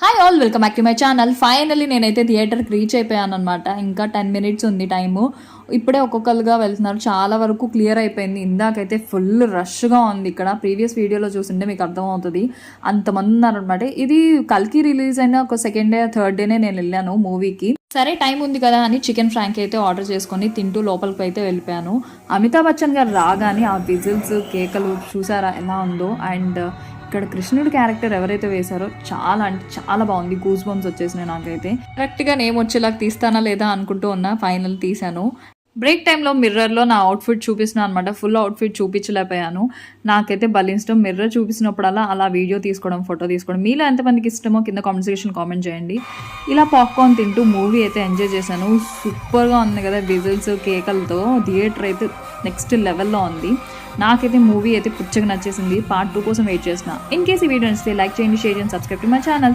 Hi all, welcome back to my channel. Finally నేనైతే థియేటర్కి reach అయిపోయాను అనమాట. ఇంకా 10 minutes ఉంది టైము. ఇప్పుడే ఒక్కొక్కరుగా వెళ్తున్నారు. చాలా వరకు క్లియర్ అయిపోయింది. ఇందాకైతే ఫుల్ రష్గా ఉంది ఇక్కడ. ప్రీవియస్ వీడియోలో చూసింటే మీకు అర్థమవుతుంది, అంతమంది ఉన్నారనమాట. ఇది కల్కి రిలీజ్ అయిన ఒక సెకండ్ డే థర్డ్ డేనే నేను వెళ్ళాను మూవీకి. సరే టైం ఉంది కదా అని చికెన్ ఫ్రాంక్ అయితే ఆర్డర్ చేసుకొని తింటూ లోపలికి అయితే వెళ్ళిపోయాను. అమితాబ్ బచ్చన్ గారు రాగానే ఆ విజిల్స్ కేకలు చూసారా ఎలా ఉందో. అండ్ ఇక్కడ కృష్ణుడి క్యారెక్టర్ ఎవరైతే వేశారో చాలా అంటే చాలా బాగుంది. గూస్ బంప్స్ వచ్చేసినాయి నాకైతే. కరెక్ట్గా నేమ్ వచ్చేలాగా తీస్తానా లేదా అనుకుంటూ ఉన్నా, ఫైనల్ తీశాను. బ్రేక్ టైంలో మిర్రర్లో నా అవుట్ఫిట్ చూపిస్తున్నాను అనమాట. ఫుల్ అవుట్ఫిట్ చూపించలేకపోయాను. నాకైతే భలే ఇష్టం మిర్రర్ చూపించినప్పుడల్లా అలా వీడియో తీసుకోవడం, ఫోటో తీసుకోవడం. మీలో ఎంతమందికి ఇష్టమో కింద కామెంట్ సెక్షన్ కామెంట్ చేయండి. ఇలా పాప్కార్న్ తింటూ మూవీ అయితే ఎంజాయ్ చేశాను. సూపర్గా ఉంది కదా, విజిల్స్ కేకలతో. థియేటర్ అయితే నెక్స్ట్ లెవెల్లో ఉంది. నాకైతే మూవీ అయితే పుచ్చగా నచ్చేసింది. పార్ట్ 2 కోసం వెయిట్ చేసిన. ఇన్ కేస్ ఈ వీడియో నచ్చితే లైక్ చేయండి, షేర్ చేయండి, సబ్స్క్రైబ్ టు మై ఛానల్.